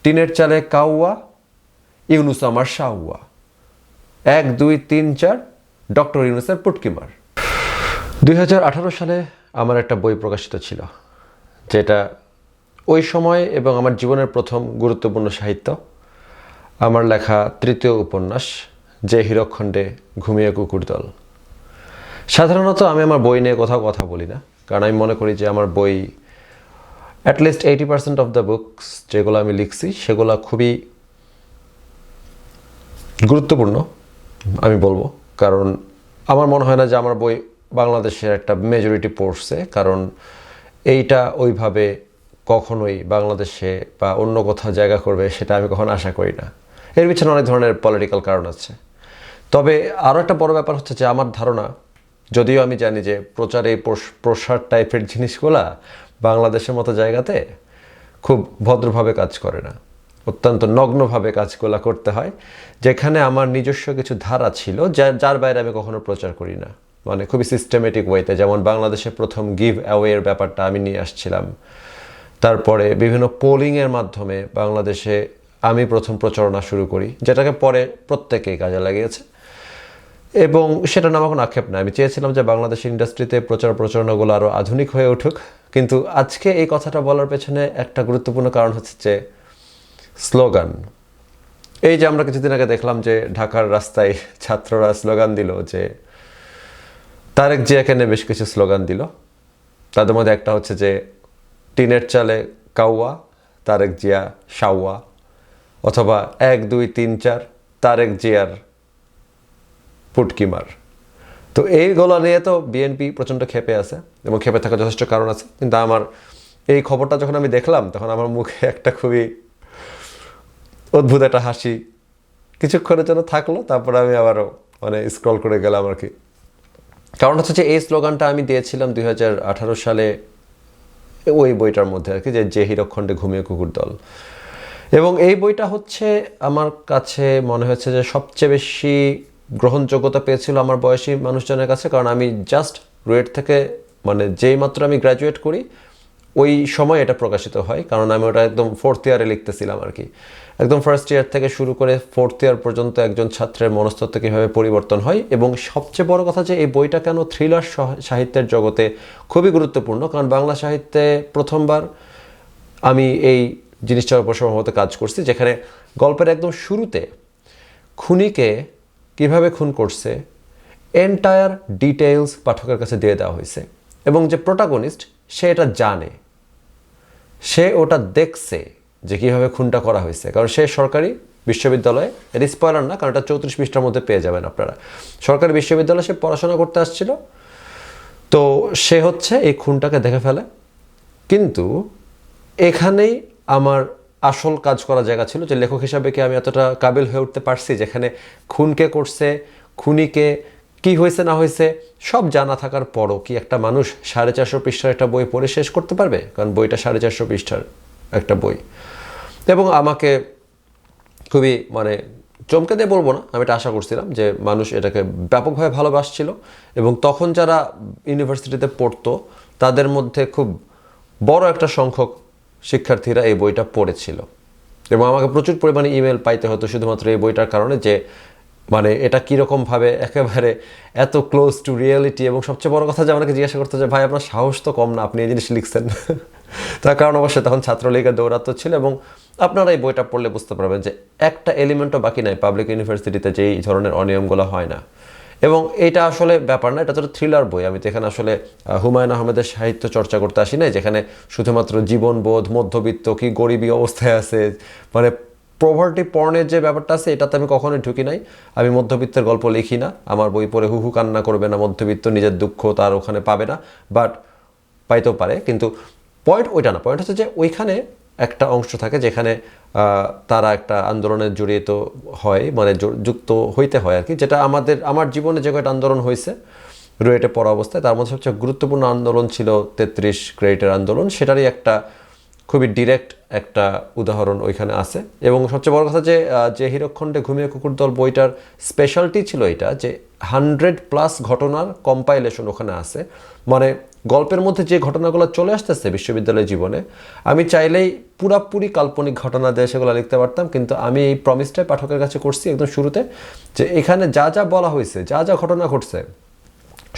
টিনের চালে কাউয়া, ইউনুস আমার শাহুয়া, 1 2 3 4 ডক্টর ইউনুসের পুটকিমার। 2018 সালে আমার একটা বই প্রকাশিত ছিল, যেটা ওই সময় এবং আমার জীবনের প্রথম গুরুত্বপূর্ণ সাহিত্য। আমার লেখা তৃতীয় উপন্যাস, যে হীরকখণ্ডে ঘুমিয়ে কুকুর দল। সাধারণত আমি আমার বই নিয়ে কোথাও কথা বলি না, কারণ আমি মনে করি যে আমার বই অ্যাটলিস্ট 80% অফ দ্য বুকস যেগুলো আমি লিখছি সেগুলো খুবই গুরুত্বপূর্ণ আমি বলবো। কারণ আমার মনে হয় না যে আমার বই বাংলাদেশের একটা মেজরিটি পড়ছে, কারণ এইটা ওইভাবে কখনোই বাংলাদেশে বা অন্য কোথাও জায়গা করবে সেটা আমি কখনো আশা করি না। এর পিছনে অনেক ধরনের পলিটিক্যাল কারণ আছে। তবে আরও একটা বড় ব্যাপার হচ্ছে যে আমার ধারণা, যদিও আমি জানি যে প্রচার এই প্রসার টাইপের জিনিসগুলা বাংলাদেশের মতো জায়গাতে খুব ভদ্রভাবে কাজ করে না, অত্যন্ত নগ্নভাবে কাজগুলো করতে হয়, যেখানে আমার নিজস্ব কিছু ধারা ছিল যার বাইরে আমি কখনো প্রচার করি না, মানে খুবই সিস্টেমেটিক ওয়েতে। যেমন বাংলাদেশে প্রথম গিভ অ্যাওয়ের ব্যাপারটা আমি নিয়ে আসছিলাম, তারপরে বিভিন্ন পোলিংয়ের মাধ্যমে বাংলাদেশে আমি প্রথম প্রচারণা শুরু করি, যেটাকে পরে প্রত্যেকেই কাজে লাগিয়েছে, এবং সেটা নামে কোনো আক্ষেপ না। আমি চেয়েছিলাম যে বাংলাদেশ ইন্ডাস্ট্রিতে প্রচারণাগুলো আরও আধুনিক হয়ে উঠুক। কিন্তু আজকে এই কথাটা বলার পেছনে একটা গুরুত্বপূর্ণ কারণ হচ্ছে যে স্লোগান। এই যে আমরা কিছুদিন আগে দেখলাম যে ঢাকার রাস্তায় ছাত্ররা স্লোগান দিল, যে তারেক জিয়াকে নিয়ে বেশ কিছু স্লোগান দিল। তাদের মধ্যে একটা হচ্ছে যে টিনের চালে কাউয়া, তারেক জিয়া শাওয়া, অথবা 1 2 3 4 তারেক জিয়ার পুটকিমার। তো এইগুলো নিয়ে তো বিএনপি প্রচণ্ড ক্ষেপে আছে, এবং ক্ষেপে থাকার যথেষ্ট কারণ আছে। কিন্তু আমার এই খবরটা যখন আমি দেখলাম, তখন আমার মুখে একটা খুবই অদ্ভুত একটা হাসি কিছুক্ষণের জন্য থাকলো, তারপরে আমি আবারও মানে স্ক্রল করে গেলাম আর কি। কারণ হচ্ছে যে এই স্লোগানটা আমি দিয়েছিলাম 2018 সালে ওই বইটার মধ্যে আর কি, যে হীরকখণ্ডে ঘুমিয়ে কুকুর দল। এবং এই বইটা হচ্ছে আমার কাছে মনে হচ্ছে যে সবচেয়ে বেশি গ্রহণযোগ্যতা পেয়েছিল আমার বয়সী মানুষজনের কাছে, কারণ আমি জাস্ট রুয়েট থেকে, মানে যেই মাত্র আমি গ্র্যাজুয়েট করি ওই সময় এটা প্রকাশিত হয়। কারণ আমি ওটা একদম 4th ইয়ারে লিখতেছিলাম আর কি। একদম ফার্স্ট ইয়ার থেকে শুরু করে 4th ইয়ার পর্যন্ত একজন ছাত্রের মনস্তত্ত্ব কীভাবে পরিবর্তন হয়। এবং সবচেয়ে বড় কথা যে এই বইটা কেন থ্রিলার সাহিত্যের জগতে খুবই গুরুত্বপূর্ণ, কারণ বাংলা সাহিত্যে প্রথমবার আমি এই জিনিসটার উপর সম্ভবত কাজ করছি, যেখানে গল্পের একদম শুরুতে খুনিকে কিভাবে খুন করছে এন্টায়ার ডিটেইলস পাঠকের কাছে দিয়ে দেওয়া হয়েছে। এবং যে প্রোটাগনিস্ট সে এটা জানে, সে ওটা দেখছে যে কীভাবে খুনটা করা হয়েছে, কারণ সে সরকারি বিশ্ববিদ্যালয়ে, এটা স্পয়লার না কারণ এটা 34 পৃষ্ঠার মধ্যে পেয়ে যাবেন আপনারা, সরকারি বিশ্ববিদ্যালয়ে সে পড়াশোনা করতে আসছিল। তো সে হচ্ছে এই খুনটাকে দেখে ফেলে। কিন্তু এখানেই আমার আসল কাজ করা জায়গা ছিল, যে লেখক হিসাবে কি আমি এতটা কাবিল হয়ে উঠতে পারছি যেখানে খুনকে করছে, খুনিকে কি হয়েছে না হয়েছে সব জানা থাকার পরও কি একটা মানুষ 450 পৃষ্ঠার একটা বই পড়ে শেষ করতে পারবে? কারণ বইটা 450 পৃষ্ঠার একটা বই। এবং আমাকে খুবই মানে চমকে দিয়ে বলবো না, আমি এটা আশা করছিলাম যে মানুষ এটাকে ব্যাপকভাবে ভালোবাসছিল, এবং তখন যারা ইউনিভার্সিটিতে পড়তো তাদের মধ্যে খুব বড় একটা সংখ্যক শিক্ষার্থীরা এই বইটা পড়েছিল। এবং আমাকে প্রচুর পরিমাণে ইমেল পাইতে হতো শুধুমাত্র এই বইটার কারণে, যে মানে এটা কীরকমভাবে একেবারে এত ক্লোজ টু রিয়েলিটি। এবং সবচেয়ে বড় কথা যে আমাকে জিজ্ঞাসা করতো যে ভাই আপনার সাহস তো কম না, আপনি এই জিনিস লিখছেন। তার কারণ অবশ্যই তখন ছাত্রলীগের দৌরাত্ম ছিল। এবং আপনারা এই বইটা পড়লে বুঝতে পারবেন যে একটা এলিমেন্টও বাকি নাই পাবলিক ইউনিভার্সিটিতে যেই ধরনের অনিয়মগুলো হয় না। এবং এটা আসলে ব্যাপার না, এটা তো থ্রিলার বই। আমি তো এখানে আসলে হুমায়ুন আহমেদের সাহিত্য চর্চা করতে আসি নাই, যেখানে শুধুমাত্র জীবনবোধ, মধ্যবিত্ত কি গরিবী অবস্থায় আছে, মানে প্রভার্টি পর্নের যে ব্যাপারটা আছে এটাতে আমি কখনোই ঢুকি নাই। আমি মধ্যবিত্তের গল্প লিখি না, আমার বই পড়ে হু হু কান্না করবে না মধ্যবিত্ত, নিজের দুঃখ তার ওখানে পাবে না, বাট পাইতেও পারে। কিন্তু পয়েন্ট ওইটা না, পয়েন্ট হচ্ছে যে ওইখানে একটা অংশ থাকে যেখানে তারা একটা আন্দোলনের জড়িত হয়, মানে যুক্ত হইতে হয় আর কি, যেটা আমার জীবনে যে কয়েকটা আন্দোলন হয়েছে রুয়েটে পড়া অবস্থায়, তার মধ্যে সবচেয়ে গুরুত্বপূর্ণ আন্দোলন ছিল 33 ক্রেডিটের আন্দোলন। সেটারই একটা খুবই ডিরেক্ট একটা উদাহরণ ওইখানে আছে। এবং সবচেয়ে বড় কথা যে হীরকখণ্ডে ঘুমিয়ে কুকুর দল বইটার স্পেশালিটি ছিল এটা, যে 100+ ঘটনার কম্পাইলেশন ওখানে আছে। মানে গল্পের মধ্যে যে ঘটনাগুলো চলে আসতেছে বিশ্ববিদ্যালয় জীবনে, আমি চাইলেই পুরাপুরি কাল্পনিক ঘটনা দিয়ে সেগুলো লিখতে পারতাম, কিন্তু আমি এই প্রমিসটাই পাঠকের কাছে করছি একদম শুরুতে, যে এখানে যা যা বলা হয়েছে, যা যা ঘটনা ঘটছে,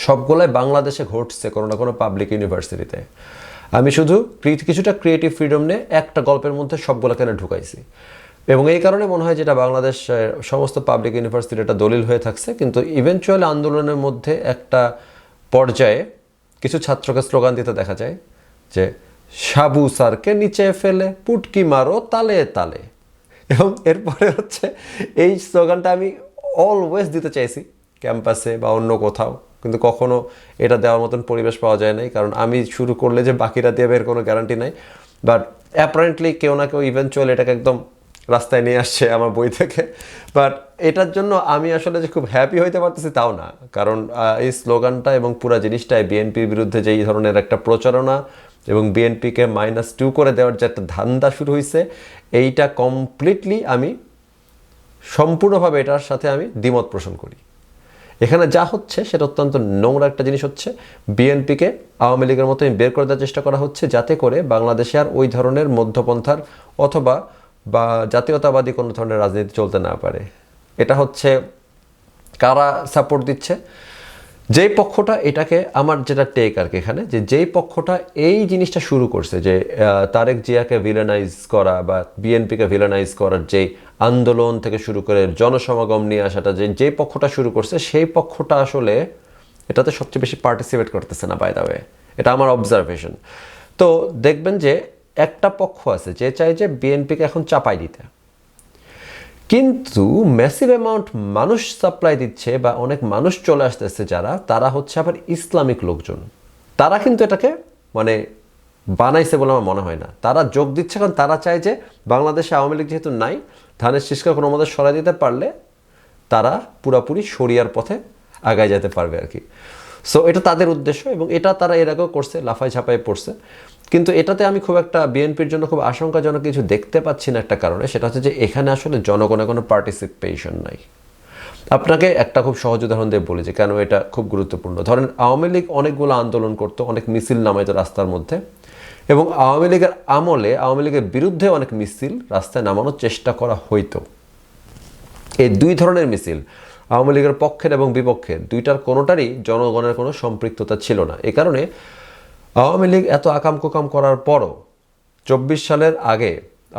সবগুলোই বাংলাদেশে ঘটছে কোনো না কোনো পাবলিক ইউনিভার্সিটিতে। আমি শুধু কিছুটা ক্রিয়েটিভ ফ্রিডম নিয়ে একটা গল্পের মধ্যে সবগুলো কেন ঢুকাইছি, এবং এই কারণে মনে হয় যেটা বাংলাদেশ সমস্ত পাবলিক ইউনিভার্সিটি একটা দলিল হয়ে থাকছে। কিন্তু ইভেনচুয়ালি আন্দোলনের মধ্যে একটা পর্যায়ে কিছু ছাত্রকে স্লোগান দিতে দেখা যায় যে সাবু স্যারকে নিচে ফেলে পুটকি মারো তালে তালে, এবং এরপরে হচ্ছে এই স্লোগানটা আমি অলওয়েজ দিতে চাইছি ক্যাম্পাসে বা অন্য কোথাও, কিন্তু কখনো এটা দেওয়ার মতন পরিবেশ পাওয়া যায় নাই, কারণ আমি শুরু করলে যে বাকিরা দেবে এর কোনো গ্যারান্টি নাই। বাট অ্যাপারেন্টলি কেউ না কেউ ইভেনচুয়ালি এটাকে একদম রাস্তায় নিয়ে আসছে আমার বই থেকে। বাট এটার জন্য আমি আসলে যে খুব হ্যাপি হইতে পারতেছি তাও না, কারণ এই স্লোগানটা এবং পুরো জিনিসটাই বিএনপির বিরুদ্ধে যে এই ধরনের একটা প্রচারণা এবং বিএনপিকে -2 করে দেওয়ার যে একটা ধান্দা শুরু হয়েছে, এইটা কমপ্লিটলি আমি সম্পূর্ণভাবে এটার সাথে আমি দ্বিমত পোষণ করি। এখানে যা হচ্ছে সেটা অত্যন্ত নোংরা একটা জিনিস হচ্ছে। বিএনপিকে আওয়ামী লীগের মতোই বের করে দেওয়ার চেষ্টা করা হচ্ছে, যাতে করে বাংলাদেশে আর ওই ধরনের মধ্যপন্থার অথবা বা জাতীয়তাবাদী কোনো ধরনের রাজনীতি চলতে না পারে। এটা হচ্ছে কারা সাপোর্ট দিচ্ছে, যেই পক্ষটা এটাকে, আমার যেটা টেক আর কি এখানে, যে যেই পক্ষটা এই জিনিসটা শুরু করছে, যে তারেক জিয়াকে ভিলেনাইজ করা বা বিএনপিকে ভিলেনাইজ করার যেই আন্দোলন থেকে শুরু করে জনসমাগম নিয়ে আসাটা, যেই পক্ষটা শুরু করছে, সেই পক্ষটা আসলে এটাতে সবচেয়ে বেশি পার্টিসিপেট করতেছে না, বাই দ্য ওয়ে। এটা আমার অবজারভেশন। তো দেখবেন যে একটা পক্ষ আছে যে চায় যে বিএনপিকে এখন চাপাই দিতে, কিন্তু ম্যাসিভ অ্যামাউন্ট মানুষ সাপ্লাই দিচ্ছে বা অনেক মানুষ চলে আসতেছে যারা, তারা হচ্ছে আবার ইসলামিক লোকজন। তারা কিন্তু এটাকে মানে বানাইছে বলে আমার মনে হয় না। তারা যোগ দিচ্ছে কারণ তারা চায় যে বাংলাদেশে আওয়ামী লীগ যেহেতু নাই, ধানের শীষকে কোনো মধ্যে সরাই দিতে পারলে তারা পুরাপুরি শরিয়ার পথে আগায় যেতে পারবে আর কি। সো এটা তাদের উদ্দেশ্য, এবং এটা তারা এর আগেও করছে, লাফাই ঝাপাই পড়ছে। কিন্তু এটাতে আমি খুব একটা বিএনপির জন্য খুব আশঙ্কাজনক কিছু দেখতে পাচ্ছি না একটা কারণে, সেটা হচ্ছে যে এখানে আসলে জনগণের কোনো পার্টিসিপেশন নাই। আপনাকে একটা খুব সহজ উদাহরণ দিয়ে বলি যে কেন এটা খুব গুরুত্বপূর্ণ। ধরেন আওয়ামী লীগ অনেকগুলো আন্দোলন করতো, অনেক মিছিল নামাইতো রাস্তার মধ্যে, এবং আওয়ামী লীগের আমলে আওয়ামী লীগের বিরুদ্ধে অনেক মিছিল রাস্তায় নামানোর চেষ্টা করা হইতো। এই দুই ধরনের মিছিল, আওয়ামী লীগের পক্ষের এবং বিপক্ষের, দুইটার কোনোটারই জনগণের কোনো সম্পৃক্ততা ছিল না। এই কারণে আওয়ামী লীগ এত আকাম কুকাম করার পরও 24 সালের আগে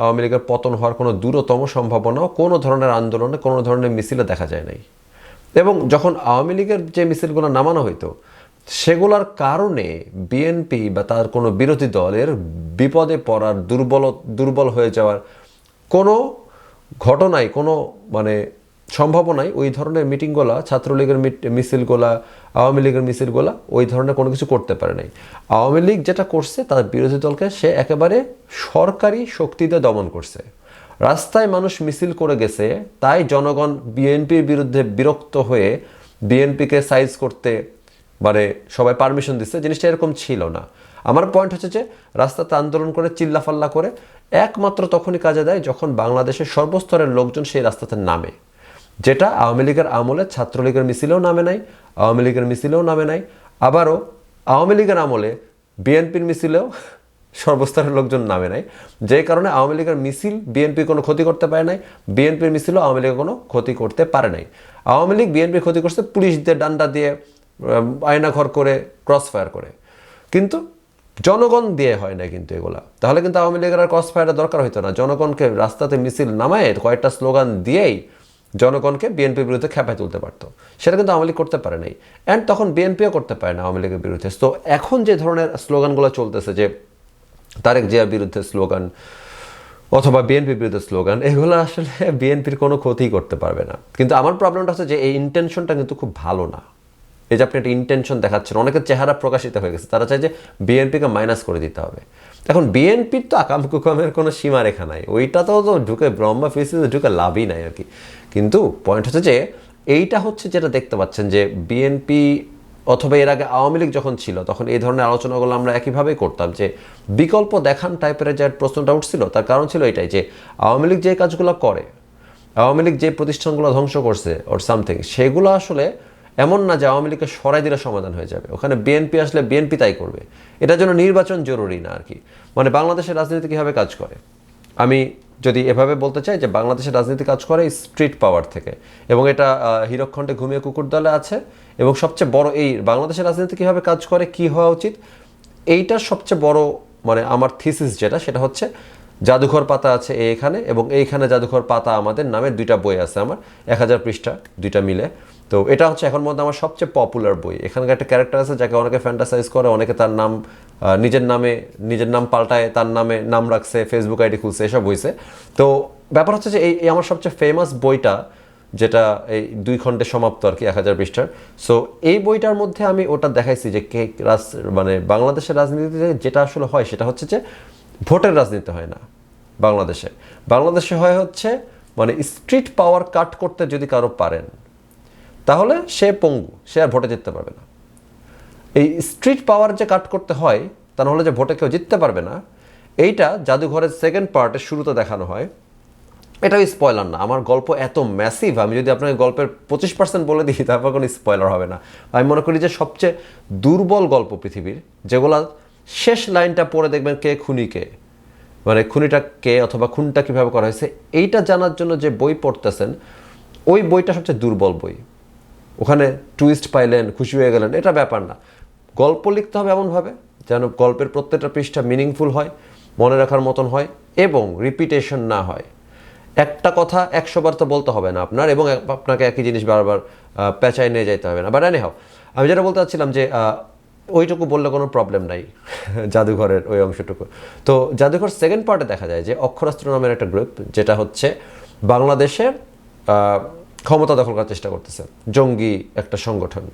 আওয়ামী লীগের পতন হওয়ার কোনো দূরতম সম্ভাবনাও কোনো ধরনের আন্দোলনে, কোনো ধরনের মিছিলে দেখা যায় নাই। এবং যখন আওয়ামী লীগের যে মিছিলগুলো নামানো হইতো, সেগুলোর কারণে বিএনপি বা তার কোনো বিরোধী দলের বিপদে পড়ার, দুর্বল হয়ে যাওয়ার কোনো ঘটনাই, কোনো মানে সম্ভাবনাই ওই ধরনের মিটিংগুলা, ছাত্রলীগের মিছিলগুলা, আওয়ামী লীগের মিছিলগুলা ওই ধরনের কোনো কিছু করতে পারে নাই। আওয়ামী লীগ যেটা করছে, তার বিরোধী দলকে সে একেবারে সরকারি শক্তিতে দমন করছে। রাস্তায় মানুষ মিছিল করে গেছে, তাই জনগণ বিএনপির বিরুদ্ধে বিরক্ত হয়ে বিএনপিকে সাইজ করতে মানে সবাই পারমিশন দিচ্ছে। জিনিসটা এরকম ছিল না। আমার পয়েন্ট হচ্ছে যে রাস্তাতে আন্দোলন করে চিল্লাফাল্লা করে একমাত্র তখনই কাজে দেয় যখন বাংলাদেশের সর্বস্তরের লোকজন সেই রাস্তাতে নামে, যেটা আওয়ামী লীগের আমলে ছাত্রলীগের মিছিলেও নামে নাই, আওয়ামী লীগের মিছিলেও নামে নাই, আবারও আওয়ামী লীগের আমলে বিএনপির মিছিলেও সর্বস্তরের লোকজন নামে নাই। যে কারণে আওয়ামী লীগের মিছিল বিএনপি কোনো ক্ষতি করতে পারে নাই, বিএনপির মিছিলও আওয়ামী লীগের কোনো ক্ষতি করতে পারে নাই। আওয়ামী লীগ বিএনপির ক্ষতি করছে পুলিশ দিয়ে, ডান্ডা দিয়ে, আয়নাঘর করে, ক্রস ফায়ার করে, কিন্তু জনগণ দিয়ে হয় না কিন্তু এগুলা। তাহলে কিন্তু আওয়ামী লীগের আর ক্রস ফায়ারের দরকার হইতো না। জনগণকে রাস্তাতে মিছিল নামায় কয়েকটা স্লোগান দিয়েই জনগণকে বিএনপির বিরুদ্ধে খেপায় তুলতে পারতো। সেটা কিন্তু আওয়ামী লীগ করতে পারে নাই, অ্যান্ড তখন বিএনপিও করতে পারে না আওয়ামী লীগের বিরুদ্ধে। তো এখন যে ধরনের স্লোগানগুলো চলতেছে, যে তারেক জিয়ার বিরুদ্ধে স্লোগান অথবা বিএনপির বিরুদ্ধে স্লোগান, এগুলো আসলে বিএনপির কোনো ক্ষতি করতে পারবে না। কিন্তু আমার প্রবলেমটা হচ্ছে যে এই ইন্টেনশনটা কিন্তু খুব ভালো না। এই যে আপনি একটা ইন্টেনশন দেখাচ্ছেন, অনেকের চেহারা প্রকাশিত হয়ে গেছে, তারা চায় যে বিএনপিকে মাইনাস করে দিতে হবে। এখন বিএনপির তো আকাম কুকামের কোনো সীমারেখা নাই, ওইটাতেও তো ঢুকে ব্রহ্মা ফিসিতে ঢুকে লাভই নাই আর কি। কিন্তু পয়েন্ট হচ্ছে যে এইটা হচ্ছে যেটা দেখতে পাচ্ছেন যে বিএনপি অথবা এর আগে আওয়ামী লীগ যখন ছিল, তখন এই ধরনের আলোচনাগুলো আমরা একইভাবেই করতাম, যে বিকল্প দেখান টাইপের যে প্রশ্নটা উঠছিল, তার কারণ ছিল এটাই যে আওয়ামী লীগ যে কাজগুলো করে, আওয়ামী লীগ যে প্রতিষ্ঠানগুলো ধ্বংস করছে ওর সামথিং, সেগুলো আসলে এমন না যে আওয়ামী লীগকে সরাই দিলে সমাধান হয়ে যাবে, ওখানে বিএনপি আসলে বিএনপি তাই করবে। এটার জন্য নির্বাচন জরুরি না আর কি। মানে বাংলাদেশের রাজনীতি কীভাবে কাজ করে, আমি যদি এভাবে বলতে চাই যে বাংলাদেশের রাজনীতি কাজ করে স্ট্রিট পাওয়ার থেকে, এবং এটা হীরকখণ্ডে ঘুমিয়ে কুকুর দলে আছে। এবং সবচেয়ে বড় এই বাংলাদেশের রাজনীতি কীভাবে কাজ করে, কি হওয়া উচিত, এইটার সবচেয়ে বড় মানে আমার থিসিস যেটা, সেটা হচ্ছে জাদুঘর পাতা আছে এইখানে, এবং এইখানে জাদুঘর পাতা আমাদের নামে 2টা বই আছে আমার, 1000 পৃষ্ঠা 2টা মিলে। তো এটা হচ্ছে এখন মধ্যে আমার সবচেয়ে পপুলার বই। এখানকার একটা ক্যারেক্টার আছে যাকে অনেকে ফ্যান্টাসাইজ করে, অনেকে তার নাম নিজের নাম পাল্টায়, তার নামে নাম রাখছে, ফেসবুক আইডি খুলছে, এসব হয়েছে। তো ব্যাপার হচ্ছে যে এই আমার সবচেয়ে ফেমাস বইটা, যেটা এই 2 খণ্ডে সমাপ্ত আর কি, 1000 পৃষ্ঠার। সো এই বইটার মধ্যে আমি ওটা দেখাইছি যে মানে বাংলাদেশের রাজনীতিতে যেটা আসলে হয় সেটা হচ্ছে যে ভোটের রাজনীতি হয় না বাংলাদেশে হয় হচ্ছে মানে স্ট্রিট পাওয়ার কাট করতে যদি কারো পারেন তাহলে সে পঙ্গু, সে আর ভোটে জিততে পারবে না। এই স্ট্রিট পাওয়ার যে কাট করতে হয়, তা নাহলে যে ভোটে কেউ জিততে পারবে না, এইটা জাদুঘরের সেকেন্ড পার্টের শুরুতে দেখানো হয়। এটাও স্পয়লার না, আমার গল্প এত ম্যাসিভ, আমি যদি আপনাকে গল্পের 25% বলে দিই তারপর কোনো স্পয়লার হবে না। আমি মনে করি যে সবচেয়ে দুর্বল গল্প পৃথিবীর, যেগুলা শেষ লাইনটা পড়ে দেখবেন কে খুনি কে, মানে খুনিটা কে অথবা খুনটা কীভাবে করা হয়েছে, এইটা জানার জন্য যে বই পড়তেছেন, ওই বইটা সবচেয়ে দুর্বল বই। ওখানে টুইস্ট পাইলেন, খুশি হয়ে গেলেন, এটা ব্যাপার না। গল্প লিখতে হবে এমনভাবে যেন গল্পের প্রত্যেকটা পৃষ্ঠা মিনিংফুল হয়, মনে রাখার মতন হয়, এবং রিপিটেশন না হয়। একটা কথা 100 বার তো বলতে হবে না আপনার, এবং আপনাকে একই জিনিস বারবার পেঁচায় নিয়ে যেতে হবে না। বাট এনি হাও, আমি যেটা বলতে চাচ্ছিলাম যে ওইটুকু বললে কোনো প্রবলেম নাই জাদুঘরের ওই অংশটুকু। তো জাদুঘর সেকেন্ড পার্টে দেখা যায় যে অক্ষরাস্ত্র নামের একটা গ্রুপ, যেটা হচ্ছে বাংলাদেশের ক্ষমতা দখল করার চেষ্টা করতেছে, জঙ্গি একটা সংগঠন।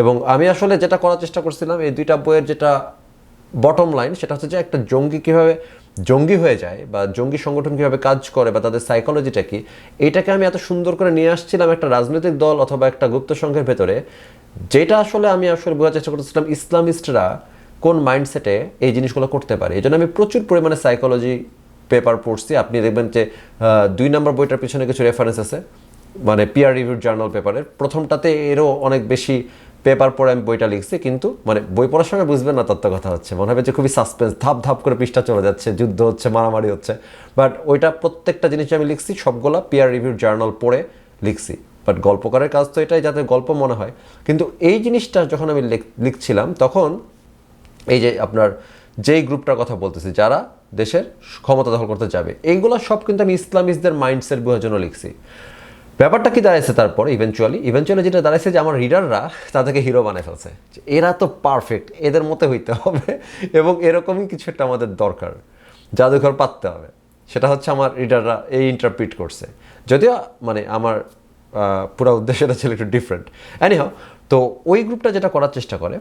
এবং আমি আসলে যেটা করার চেষ্টা করছিলাম এই 2টা বইয়ের যেটা বটম লাইন, সেটা হচ্ছে যে একটা জঙ্গি কীভাবে জঙ্গি হয়ে যায়, বা জঙ্গি সংগঠন কীভাবে কাজ করে, বা তাদের সাইকোলজিটা কি, এইটাকে আমি এত সুন্দর করে নিয়ে আসছিলাম একটা রাজনৈতিক দল অথবা একটা গুপ্ত সংঘের ভেতরে, যেটা আসলে আমি বোঝার চেষ্টা করতেছিলাম ইসলামিস্টরা কোন মাইন্ডসেটে এই জিনিসগুলো করতে পারে। এই জন্য আমি প্রচুর পরিমাণে সাইকোলজি পেপার পড়ছি। আপনি দেখবেন যে 2 নম্বর বইটার পিছনে কিছু রেফারেন্স আছে, মানে পিয়ার রিভিউড জার্নাল পেপারের। প্রথমটাতে এরও অনেক বেশি পেপার পড়ে আমি বইটা লিখছি, কিন্তু মানে বই পড়ার সময় বুঝবেন না তত্ত্ব কথা হচ্ছে, মনে হবে যে খুবই সাসপেন্স, ধাপ ধাপ করে পৃষ্ঠা চলে যাচ্ছে, যুদ্ধ হচ্ছে, মারামারি হচ্ছে। বাট ওইটা প্রত্যেকটা জিনিস আমি লিখছি সবগুলা পিয়ার রিভিউড জার্নাল পড়ে লিখছি। বাট গল্পকারের কাজ তো এটাই যাতে গল্প মনে হয়। কিন্তু এই জিনিসটা যখন আমি লিখছিলাম তখন এই যে আপনার যেই গ্রুপটার কথা বলতেছি, যারা দেশের ক্ষমতা দখল করতে যাবে, এইগুলো সব কিন্তু আমি ইসলামিস্টদের মাইন্ডসেট বোঝার জন্য লিখছি। ব্যাপারটা কি দাঁড়াইছে তারপরে ইভেনচুয়ালি যেটা দাঁড়াইছে যে আমার রিডাররা তাদেরকে হিরো বানায় ফেলছে, এরা তো পারফেক্ট, এদের মতো হইতে হবে, এবং এরকমই কিছু একটা আমাদের দরকার, জাদুঘর পাততে হবে। সেটা হচ্ছে আমার রিডাররা এই ইন্টারপ্রিট করছে, যদিও মানে আমার পুরো উদ্দেশ্যটা ছিল একটু ডিফারেন্ট। এনিহাও, তো ওই গ্রুপটা যেটা করার চেষ্টা করে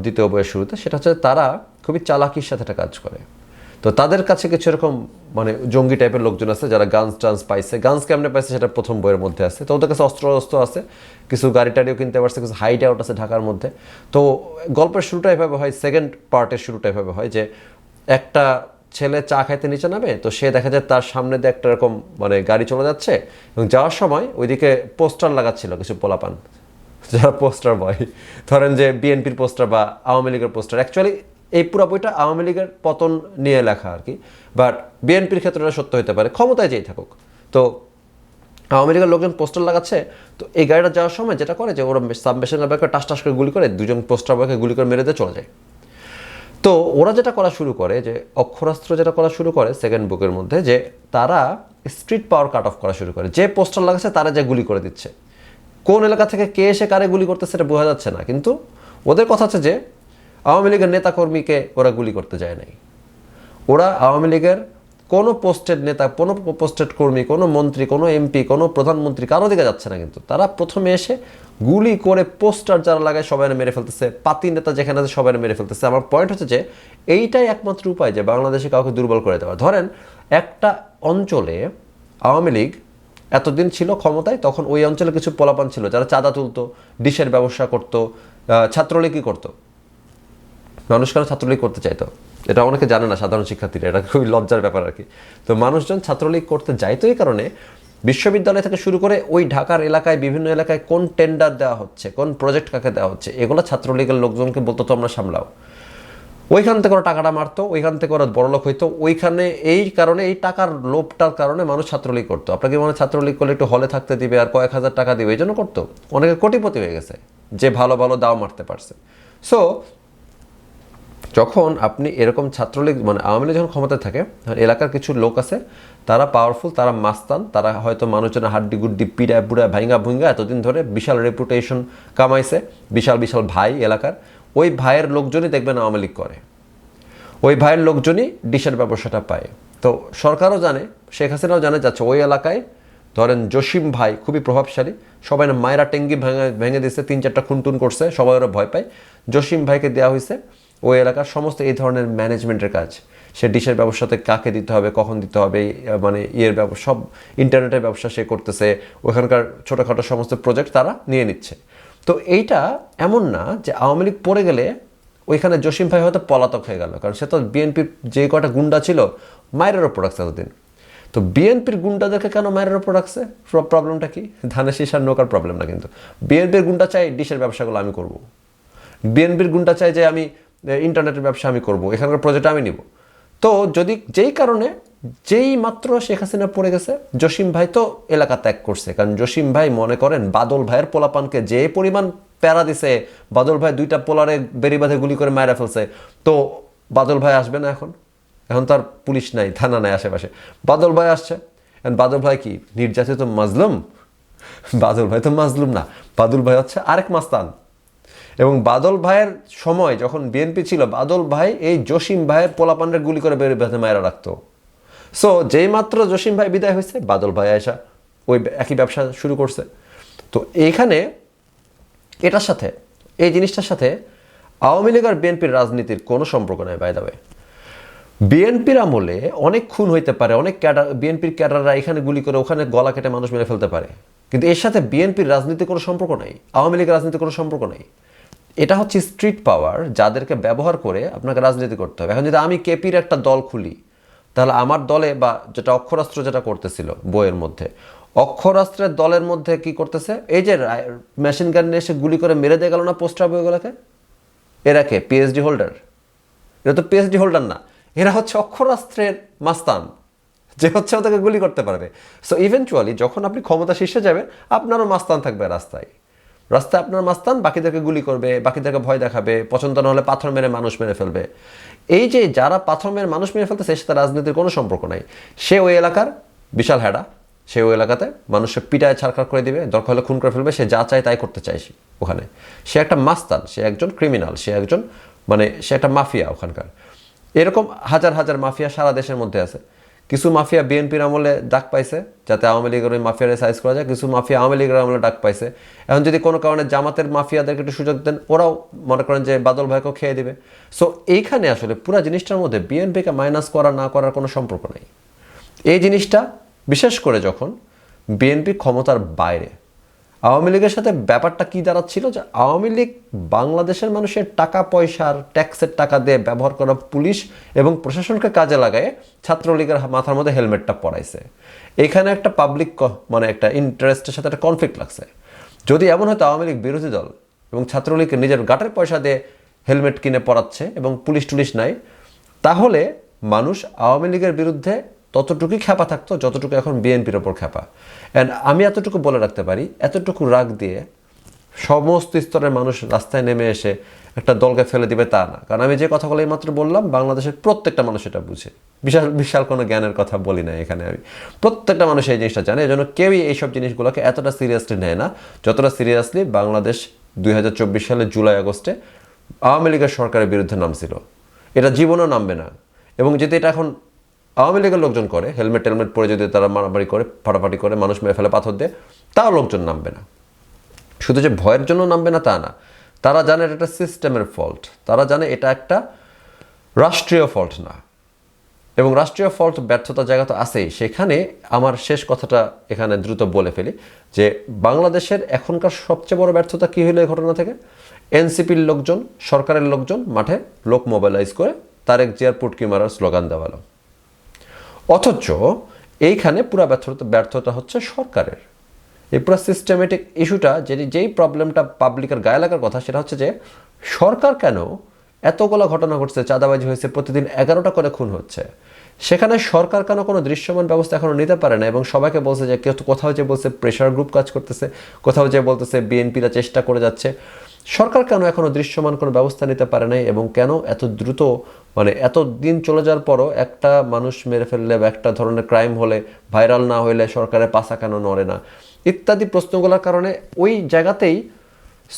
দ্বিতীয় বইয়ের শুরুতে, সেটা হচ্ছে তারা খুবই চালাকির সাথে একটা কাজ করে। তো তাদের কাছে কিছু এরকম মানে জঙ্গি টাইপের লোকজন আছে যারা গানস পাইছে। গানস কেমনে পাইছে সেটা প্রথম বইয়ের মধ্যে আছে। তো ওদের কাছে অস্ত্র আছে, কিছু গাড়ি টাড়িও কিনতে পারছে, কিছু হাইড আউট আছে ঢাকার মধ্যে। তো গল্পের শুরুটা এভাবে হয়, সেকেন্ড পার্টের শুরুটা এভাবে হয় যে একটা ছেলে চা খাইতে নিচে নামে, তো সে দেখা যায় তার সামনে দিয়ে একটা এরকম মানে গাড়ি চলে যাচ্ছে, এবং যাওয়ার সময় ওইদিকে পোস্টার লাগাচ্ছিল কিছু পোলাপান, যারা পোস্টার বয়, ধরেন যে বিএনপির পোস্টার বা আওয়ামী লীগের পোস্টার। অ্যাকচুয়ালি এই পুরো বইটা আওয়ামী লীগের পতন নিয়ে লেখা আর কি, বাট বিএনপির ক্ষেত্রে এটা সত্য হতে পারে, ক্ষমতায় যেই থাকুক। তো আওয়ামী লীগের লোকজন পোস্টার লাগাচ্ছে, তো এই গাড়িটা যাওয়ার সময় যেটা করে যে ওরা সাবমেশনের ব্যাপারে টাস করে গুলি করে, 2জন পোস্টার বয়কে গুলি করে মেরে দিয়ে চলে যায়। তো ওরা যেটা করা শুরু করে, যে অক্ষরাস্ত্র যেটা করা শুরু করে সেকেন্ড বুকের মধ্যে, যে তারা স্ট্রিট পাওয়ার কাট অফ করা শুরু করে। যে পোস্টার লাগাচ্ছে তারা যে গুলি করে দিচ্ছে, কোন এলাকা থেকে কে এসে কারে গুলি করতেছে সেটা বোঝা যাচ্ছে না, কিন্তু ওদের কথা হচ্ছে যে আওয়ামী লীগের নেতাকর্মীকে ওরা গুলি করতে যায় নাই। ওরা আওয়ামী লীগের কোনো পোস্টেড নেতা, কোনো পোস্টেড কর্মী, কোনো মন্ত্রী, কোনো এমপি, কোনো প্রধানমন্ত্রী কারো দিকে যাচ্ছে না, কিন্তু তারা প্রথমে এসে গুলি করে পোস্টার যারা লাগায় সবাই মেরে ফেলতেছে, পাতি নেতা যেখানে আছে সবাই মেরে ফেলতেছে। আমার পয়েন্ট হচ্ছে যে এইটাই একমাত্র উপায় যে বাংলাদেশে কাউকে দুর্বল করে দেওয়া। ধরেন একটা অঞ্চলে আওয়ামী লীগ এতদিন ছিল ক্ষমতায়, তখন ওই অঞ্চলে কিছু পোলাপান ছিল যারা চাঁদা তুলতো, ডিশের ব্যবসা করতো। ছাত্রলীগই করতো, মানুষ কেন ছাত্রলীগ করতে চাইতো এটা অনেকে জানে না, সাধারণ শিক্ষার্থীরা, এটা খুবই লজ্জার ব্যাপার আর কি। তো মানুষজন ছাত্রলীগ করতে যাইতো এই কারণে বিশ্ববিদ্যালয় থেকে শুরু করে ওই ঢাকার এলাকায় বিভিন্ন এলাকায় কোন টেন্ডার দেওয়া হচ্ছে, কোন প্রজেক্ট কাকে দেওয়া হচ্ছে, এগুলো ছাত্রলীগের লোকজনকে বলতো তোমরা সামলাও। ওইখান থেকে ওরা টাকাটা মারতো, ওইখান থেকে ওরা বড়লোক হইতো, ওইখানে এই কারণে এই টাকার লোভটার কারণে মানুষ ছাত্রলীগ করতো। আপনাকে মনে ছাত্রলীগ করলে একটু হলে থাকতে দিবে আর কয়েক হাজার টাকা দিবে, এই জন্য করতো। অনেকে কোটিপতি হয়ে গেছে যে ভালো ভালো দাও মারতে পারছে। সো যখন আপনি এরকম ছাত্রলীগ মানে আওয়ামী লীগ যখন ক্ষমতায় থাকে, এলাকার কিছু লোক আছে তারা পাওয়ারফুল, তারা মাস্তান, তারা হয়তো মানুষজনের হাড্ডি গুড্ডি পিড়ায় পুড়ায় ভাইঙ্গা ভুঙ্গা এতদিন ধরে বিশাল রেপুটেশন কামাইছে, বিশাল বিশাল ভাই এলাকার। ওই ভাইয়ের লোকজনই দেখবেন আওয়ামী লীগ করে, ওই ভাইয়ের লোকজনই ডিশের ব্যবসাটা পায়। তো সরকারও জানে, শেখ হাসিনাও জানে যাচ্ছে ওই এলাকায় ধরেন জসিম ভাই খুবই প্রভাবশালী, সবাই না মায়েরা টেঙ্গি ভেঙে দিচ্ছে, 3-4টা খুনটুন করছে, সবাই ওরা ভয় পায়। জসিম ভাইকে দেওয়া হয়েছে ওই এলাকার সমস্ত এই ধরনের ম্যানেজমেন্টের কাজ। সে ডিশের ব্যবসাতে কাকে দিতে হবে, কখন দিতে হবে, মানে ব্যবসা, সব ইন্টারনেটের ব্যবসা সে করতেছে, ওখানকার ছোটোখাটো সমস্ত প্রজেক্ট তারা নিয়ে নিচ্ছে। তো এইটা এমন না যে আওয়ামী লীগ পড়ে গেলে ওইখানে জসিম ভাই হয়তো পলাতক হয়ে গেল, কারণ সে তো বিএনপির যে কটা গুন্ডা ছিল মায়ের ওপর রাখছে এতদিন। তো বিএনপির গুন্ডাদেরকে কেন মায়ের ওপর রাখছে? প্রবলেমটা কি? ধানের শীষার নৌকার প্রবলেম না কিন্তু। বিএনপির গুন্ডা চাই ডিশের ব্যবসাগুলো আমি করব, বিএনপির গুন্ডা চাই যে আমি ইন্টারনেটের ব্যবসা আমি করব, এখানকার প্রজেক্ট আমি নিব। তো যদি যেই কারণে যেই মাত্র শেখ হাসিনা পড়ে গেছে, জসিম ভাই তো এলাকা ত্যাগ করছে, কারণ জসিম ভাই মনে করেন বাদল ভাইয়ের পোলাপানকে যে পরিমাণ প্যারা দিছে, বাদল ভাই 2টা পোলারে বেড়ি বাঁধে গুলি করে মায়েরা ফেলছে, তো বাদল ভাই আসবে না এখন? এখন তার পুলিশ নাই, থানা নাই আশেপাশে, বাদল ভাই আসছে। বাদল ভাই কি নির্যাতিত মাজলুম? বাদল ভাই তো মাজলুম না, বাদল ভাই হচ্ছে আরেক মাস্তান। এবং বাদল ভাইয়ের সময় যখন বিএনপি ছিল, বাদল ভাই এই জসিম ভাইয়ের পোলাপান্ডের গুলি করে বেড়ে বেঁধে মায়েরা রাখতো। সো যেই মাত্র জসিম ভাই বিদায় হয়েছে, বাদল ভাই আয়সা ওই একই ব্যবসা শুরু করছে। তো এইখানে এটার সাথে, এই জিনিসটার সাথে আওয়ামী লীগ আর বিএনপির রাজনীতির কোনো সম্পর্ক নাই। বাই দ্য ওয়ে, বিএনপির আমলে অনেক খুন হইতে পারে, অনেক ক্যাডার, বিএনপির ক্যাডাররা এখানে গুলি করে ওখানে গলা কেটে মানুষ মেরে ফেলতে পারে, কিন্তু এর সাথে বিএনপির রাজনীতির কোনো সম্পর্ক নাই, আওয়ামী লীগের রাজনীতির কোনো সম্পর্ক নাই। এটা হচ্ছে স্ট্রিট পাওয়ার, যাদেরকে ব্যবহার করে আপনাকে রাজনীতি করতে হবে। এখন যদি আমি কেপির একটা দল খুলি, তাহলে আমার দলে বা যেটা অক্ষরাস্ত্র যেটা করতেছিল বইয়ের মধ্যে, অক্ষরাস্ত্রের দলের মধ্যে কি করতেছে, এই যে মেশিন গান নিয়ে এসে গুলি করে মেরে দিয়ে গেল না পোস্টার বইগুলোকে, এরা কে? PhD holder? এরা তো পিএইচডি হোল্ডার না, এরা হচ্ছে অক্ষরাস্ত্রের মাস্তান, যে হচ্ছে ওদেরকে গুলি করতে পারবে। সো ইভেনচুয়ালি যখন আপনি ক্ষমতা শীর্ষে যাবেন, আপনারও মাস্তান থাকবে রাস্তায়, রাস্তায় আপনার মাস্তান বাকিদেরকে গুলি করবে, বাকিদেরকে ভয় দেখাবে, পছন্দ না হলে পাথর মেরে মানুষ মেরে ফেলবে। এই যে যারা পাথর মেরে মানুষ মেরে ফেলতেছে, এর সাথে রাজনীতির কোনো সম্পর্ক নাই। সে ওই এলাকার বিশাল হেডা, সে ওই এলাকাতে মানুষের পিটায় ছাড়খাড় করে দিবে, দরকার হলে খুন করে ফেলবে, সে যা চায় তাই করতে চাইছে ওখানে। সে একটা মাস্তান, সে একজন ক্রিমিনাল, সে একজন মানে সে একটা মাফিয়া ওখানকার। এরকম হাজার হাজার মাফিয়া সারা দেশের মধ্যে আছে। কিছু মাফিয়া বিএনপির আমলে ডাক পাইছে যাতে আওয়ামী লীগের ওই মাফিয়ারে সাইজ করা যায়, কিছু মাফিয়া আওয়ামী লীগের আমলে ডাক পাইছে। এখন যদি কোনো কারণে জামাতের মাফিয়াদেরকে একটু সুযোগ দেন, ওরাও মনে করেন যে বাদল ভাইকেও খেয়ে দিবে। সো এইখানে আসলে পুরো জিনিসটার মধ্যে বিএনপিকে মাইনাস করা না করার কোনো সম্পর্ক নেই। এই জিনিসটা বিশেষ করে যখন বিএনপি ক্ষমতার বাইরে, আওয়ামী লীগের সাথে ব্যাপারটা কী দাঁড়াচ্ছিল যে আওয়ামী লীগ বাংলাদেশের মানুষের টাকা পয়সার ট্যাক্সের টাকা দিয়ে ব্যবহার করা পুলিশ এবং প্রশাসনকে কাজে লাগায় ছাত্রলীগের মাথার মধ্যে হেলমেটটা পরাইছে। এখানে একটা পাবলিক মানে একটা ইন্টারেস্টের সাথে একটা কনফ্লিক্ট লাগছে। যদি এমন হয়তো আওয়ামী লীগ বিরোধী দল এবং ছাত্রলীগকে নিজের গাটের পয়সা দিয়ে হেলমেট কিনে পরাচ্ছে এবং পুলিশ টুলিশ নাই, তাহলে মানুষ আওয়ামী লীগের বিরুদ্ধে ততটুকুই খ্যাপা থাকতো যতটুকু এখন বিএনপির ওপর খ্যাপা। অ্যান্ড আমি এতটুকু বলে রাখতে পারি, এতটুকু রাগ দিয়ে সমস্ত স্তরের মানুষ রাস্তায় নেমে এসে একটা দলকে ফেলে দিবে তা না। কারণ আমি যে কথাগুলো এইমাত্র বললাম, বাংলাদেশের প্রত্যেকটা মানুষ এটা বুঝে, বিশাল বিশাল কোনো জ্ঞানের কথা বলি না এখানে আমি, প্রত্যেকটা মানুষ এই জিনিসটা জানে। এই জন্য কেউই এইসব জিনিসগুলোকে এতটা সিরিয়াসলি নেয় না যতটা সিরিয়াসলি বাংলাদেশ 2024 সালের জুলাই আগস্টে আওয়ামী লীগের সরকারের বিরুদ্ধে নামছিল। এটা জীবনেও নামবে না। এবং যদি এটা এখন আওয়ামী লীগের লোকজন করে, হেলমেট টেলমেট পরে যদি তারা মারামারি করে, ফাটাফাটি করে, মানুষ মেরে ফেলে পাথর দিয়ে, তাও লোকজন নামবে না। শুধু যে ভয়ের জন্য নামবে না তা না, তারা জানে এটা একটা সিস্টেমের ফল্ট, তারা জানে এটা একটা রাষ্ট্রীয় ফল্ট না। এবং রাষ্ট্রীয় ফল্ট ব্যর্থতার জায়গা তো আছেই। সেখানে আমার শেষ কথাটা এখানে দ্রুত বলে ফেলি যে বাংলাদেশের এখনকার সবচেয়ে বড় ব্যর্থতা কী হলো এই ঘটনা থেকে? এনসিপির লোকজন, সরকারের লোকজন মাঠে লোক মোবিলাইজ করে তারেক জিয়ার পুটকি মারার স্লোগান দেওয়ালো। অথচ এইখানে পুরো ব্যর্থতা হচ্ছে সরকারের। এই পুরো সিস্টেমেটিক ইস্যুটা যেই প্রবলেমটা পাবলিকের গায়ে লাগার কথা, সেটা হচ্ছে যে সরকার কেন এতগুলো ঘটনা ঘটছে, চাঁদাবাজি হয়েছে, প্রতিদিন 11টা করে খুন হচ্ছে, সেখানে সরকার কেন কোনো দৃশ্যমান ব্যবস্থা এখনো নিতে পারে না? এবং সবাইকে বলছে যে কোথাও যে বলছে প্রেশার গ্রুপ কাজ করতেছে, কোথাও যে বলতেছে বিএনপিরা চেষ্টা করে যাচ্ছে, সরকার কেন এখনো দৃশ্যমান কোনো ব্যবস্থা নিতে পারে নাই? এবং কেন এত দ্রুত, মানে এত দিন চলে যাওয়ার পরও একটা মানুষ মেরে ফেললে বা একটা ধরনের ক্রাইম হলে, ভাইরাল না হইলে সরকারের পাছা কেন নড়ে না, ইত্যাদি প্রশ্নগুলোর কারণে ওই জায়গাতেই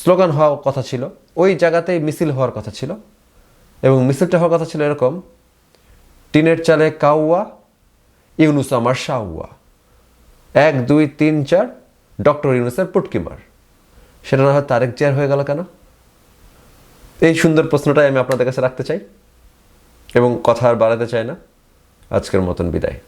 স্লোগান হওয়ার কথা ছিল, ওই জায়গাতেই মিছিল হওয়ার কথা ছিল। এবং মিছিলটা হওয়ার কথা ছিল এরকম: টিনের চালে কাউয়া, ইউনুস আমার শাহুয়া, 1 2 3 4 ডক্টর ইউনুসের পুটকিমার। সেটা না হয় তারেক জিয়ার হয়ে গেল কেন? এই সুন্দর প্রশ্নটাই আমি আপনাদের কাছে রাখতে চাই এবং কথা আর বাড়াতে চাই না। আজকের মতন বিদায়।